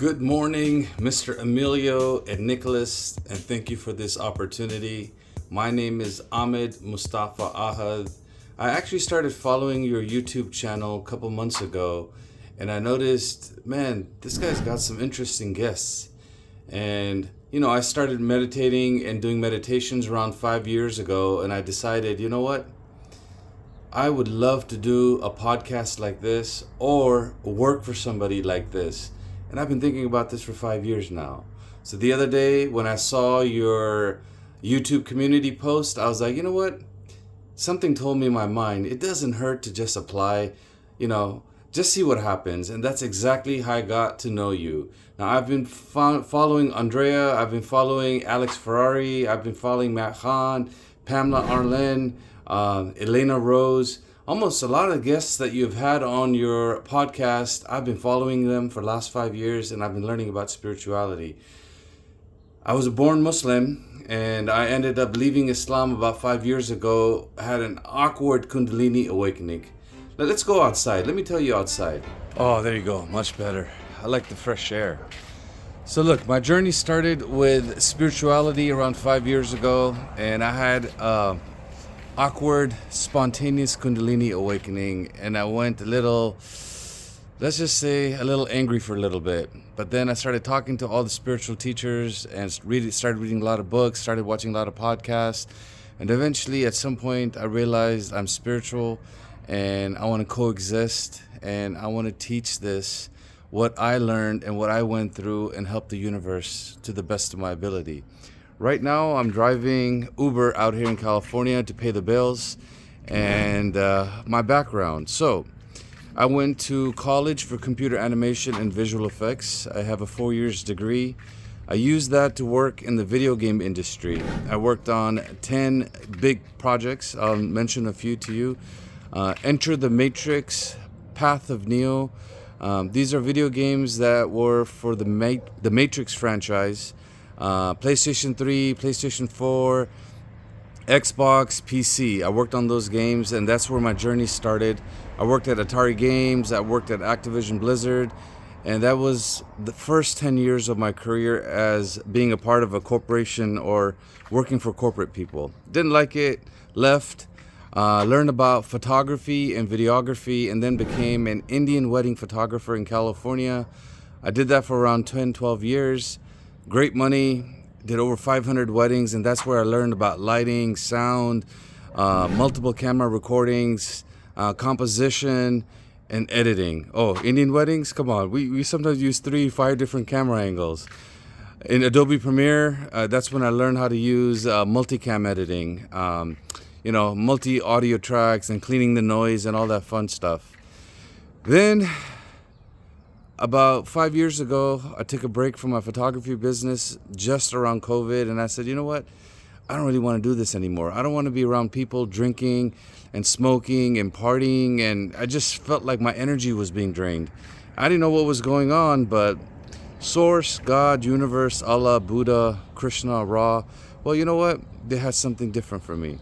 Good morning, Mr. Emilio and Nicholas, and thank you for this opportunity. My name is Ahmed Mustafa Ahad. I actually started following your YouTube channel a couple months ago, and I noticed, man, this guy's got some interesting guests. And, I started meditating and doing meditations around 5 years ago, and I decided, you know what? I would love to do a podcast like this or work for somebody like this. And I've been thinking about this for 5 years now. So the other day when I saw your YouTube community post, I was like, you know what? Something told me in my mind, it doesn't hurt to just apply, just see what happens. And that's exactly how I got to know you. Now, I've been following Andrea, I've been following Alex Ferrari, I've been following Matt Khan, Pamela Arlen, Elena Rose. Almost a lot of guests that you've had on your podcast, I've been following them for the last 5 years, and I've been learning about spirituality. I was a born Muslim, and I ended up leaving Islam about 5 years ago. I had an awkward Kundalini awakening. Now, let's go outside. Let me tell you outside. Oh, there you go. Much better. I like the fresh air. So look, my journey started with spirituality around 5 years ago, and I had awkward, spontaneous Kundalini awakening, and I went a little, let's just say, a little angry for a little bit. But then I started talking to all the spiritual teachers and started reading a lot of books, started watching a lot of podcasts, and eventually at some point I realized I'm spiritual and I want to coexist, and I want to teach this, what I learned and what I went through, and help the universe to the best of my ability. Right now, I'm driving Uber out here in California to pay the bills, and my background. So, I went to college for computer animation and visual effects. I have a 4 years degree. I used that to work in the video game industry. I worked on 10 big projects. I'll mention a few to you. Enter the Matrix, Path of Neo. These are video games that were for the Matrix franchise. PlayStation 3, PlayStation 4, Xbox, PC. I worked on those games, and that's where my journey started. I worked at Atari Games, I worked at Activision Blizzard, and that was the first 10 years of my career as being a part of a corporation or working for corporate people. Didn't like it, left, learned about photography and videography, and then became an Indian wedding photographer in California. I did that for around 10, 12 years. Great money, did over 500 weddings, and that's where I learned about lighting, sound, multiple camera recordings, composition, and editing. Oh, Indian weddings? Come on, we sometimes use 3-5 different camera angles. In Adobe Premiere, that's when I learned how to use multicam editing, multi-audio tracks and cleaning the noise and all that fun stuff. Then, about 5 years ago, I took a break from my photography business just around COVID, and I said, you know what? I don't really want to do this anymore. I don't want to be around people drinking and smoking and partying, and I just felt like my energy was being drained. I didn't know what was going on, but Source, God, Universe, Allah, Buddha, Krishna, Ra, well, you know what? They had something different for me.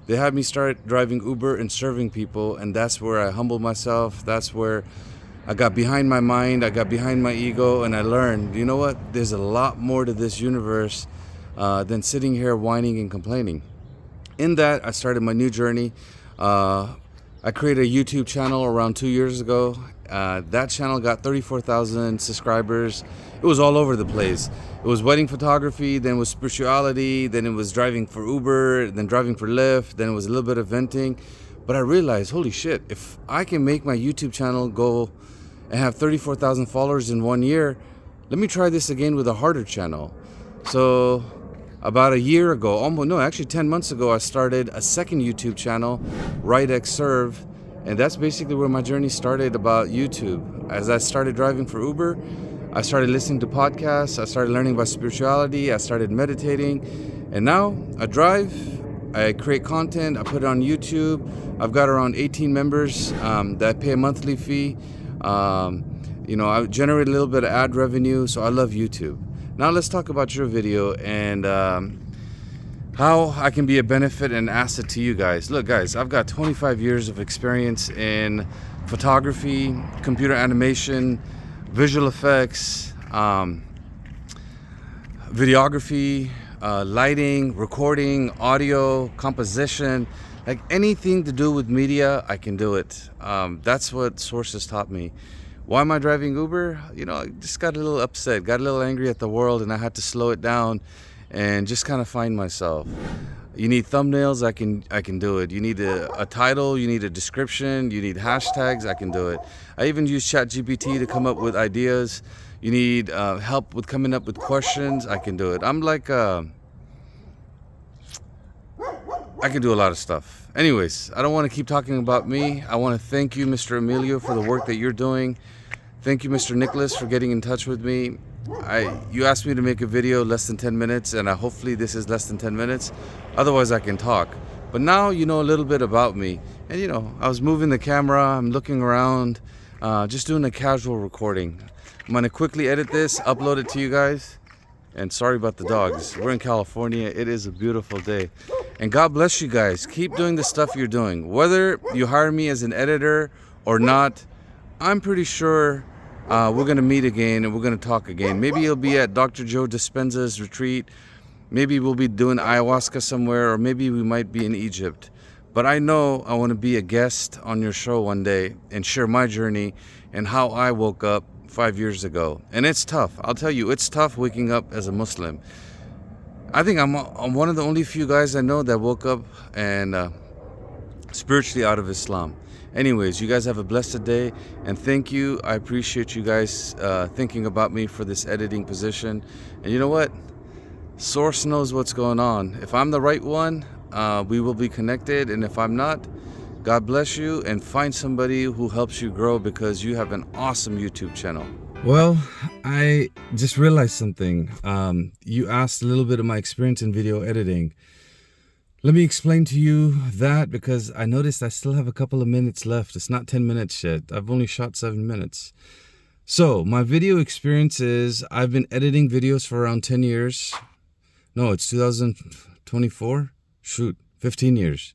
They had me start driving Uber and serving people, and that's where I humbled myself. That's where I got behind my mind, I got behind my ego, and I learned, you know what? There's a lot more to this universe than sitting here whining and complaining. In that, I started my new journey. I created a YouTube channel around 2 years ago. That channel got 34,000 subscribers. It was all over the place. It was wedding photography, then it was spirituality, then it was driving for Uber, then driving for Lyft, then it was a little bit of venting. But I realized, holy shit, if I can make my YouTube channel go and have 34,000 followers in 1 year, let me try this again with a harder channel. So about a year ago, 10 months ago, I started a second YouTube channel, RightXServe, and that's basically where my journey started about YouTube. As I started driving for Uber, I started listening to podcasts, I started learning about spirituality, I started meditating, and now I drive, I create content, I put it on YouTube. I've got around 18 members that pay a monthly fee. I generate a little bit of ad revenue, so I love YouTube. Now let's talk about your video and how I can be a benefit and asset to you guys. Look, guys, I've got 25 years of experience in photography, computer animation, visual effects. videography, lighting, recording, audio, composition, like anything to do with media, I can do it. That's what Source has taught me. Why am I driving Uber? You know, I just got a little upset, got a little angry at the world, and I had to slow it down and just kind of find myself. You need thumbnails, I can do it. You need a title, you need a description, you need hashtags, I can do it. I even use ChatGPT to come up with ideas. You need help with coming up with questions, I can do it. I'm like, I can do a lot of stuff. Anyways, I don't want to keep talking about me. I want to thank you, Mr. Emilio, for the work that you're doing. Thank you, Mr. Nicholas, for getting in touch with me. You asked me to make a video less than 10 minutes, and hopefully this is less than 10 minutes. Otherwise, I can talk. But now you know a little bit about me. And you know, I was moving the camera, I'm looking around, just doing a casual recording. I'm going to quickly edit this, upload it to you guys. And sorry about the dogs. We're in California. It is a beautiful day. And God bless you guys. Keep doing the stuff you're doing. Whether you hire me as an editor or not, I'm pretty sure we're going to meet again and we're going to talk again. Maybe it'll be at Dr. Joe Dispenza's retreat. Maybe we'll be doing ayahuasca somewhere, or maybe we might be in Egypt. But I know I want to be a guest on your show one day and share my journey and how I woke up 5 years ago. And it's tough. I'll tell you, it's tough waking up as a Muslim. I think I'm one of the only few guys I know that woke up and spiritually out of Islam. Anyways, you guys have a blessed day, and thank you. I appreciate you guys thinking about me for this editing position. And you know what? Source knows what's going on. If I'm the right one, we will be connected, and if I'm not, God bless you, and find somebody who helps you grow, because you have an awesome YouTube channel. Well, I just realized something. You asked a little bit of my experience in video editing. Let me explain to you that, because I noticed I still have a couple of minutes left. It's not 10 minutes yet. I've only shot 7 minutes. So my video experience is I've been editing videos for around 10 years. No, it's 2024. Shoot, 15 years.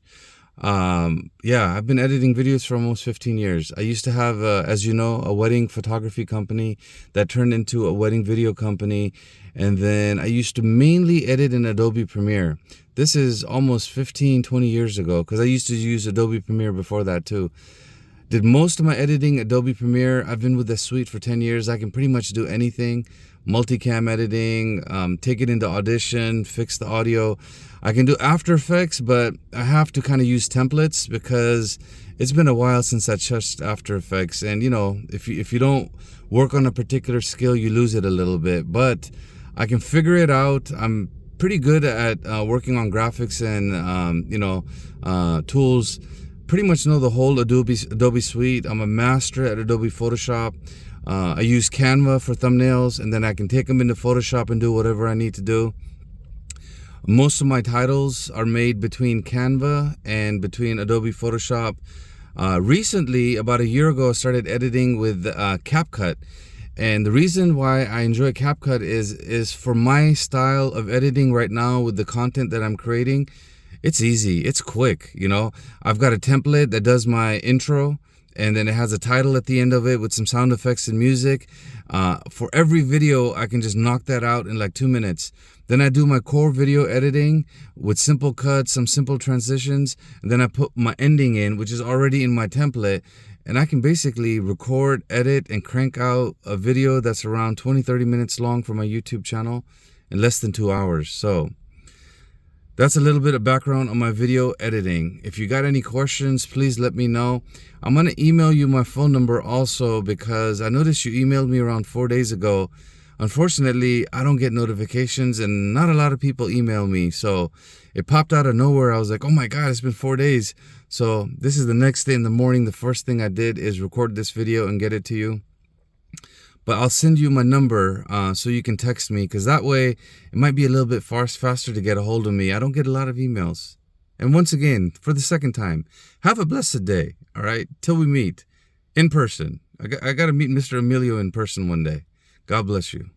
Yeah, I've been editing videos for almost 15 years. I used to have, as you know, a wedding photography company that turned into a wedding video company. And then I used to mainly edit in Adobe Premiere. This is almost 15, 20 years ago, because I used to use Adobe Premiere before that too. Did most of my editing Adobe Premiere. I've been with the suite for 10 years. I can pretty much do anything. Multicam editing, take it into Audition, fix the audio. I can do After Effects, but I have to kind of use templates because it's been a while since I touched After Effects. And you know, if you don't work on a particular skill, you lose it a little bit. But I can figure it out. I'm pretty good at working on graphics and tools. Pretty much know the whole Adobe suite. I'm a master at Adobe Photoshop. I use Canva for thumbnails, and then I can take them into Photoshop and do whatever I need to do. Most of my titles are made between Canva and between Adobe Photoshop. Recently, about a year ago, I started editing with CapCut. And the reason why I enjoy CapCut is for my style of editing right now with the content that I'm creating. It's easy, it's quick, you know. I've got a template that does my intro, and then it has a title at the end of it with some sound effects and music. For every video, I can just knock that out in like 2 minutes. Then I do my core video editing with simple cuts, some simple transitions, and then I put my ending in, which is already in my template. And I can basically record, edit, and crank out a video that's around 20-30 minutes long for my YouTube channel in less than 2 hours. So that's a little bit of background on my video editing. If you got any questions, please let me know. I'm going to email you my phone number also, because I noticed you emailed me around 4 days ago. Unfortunately, I don't get notifications, and not a lot of people email me. So it popped out of nowhere. I was like, oh my God, it's been 4 days. So this is the next day in the morning. The first thing I did is record this video and get it to you. But I'll send you my number so you can text me, because that way it might be a little bit faster to get a hold of me. I don't get a lot of emails. And once again, for the second time, have a blessed day, all right? Till we meet in person. I got to meet Mr. Emilio in person one day. God bless you.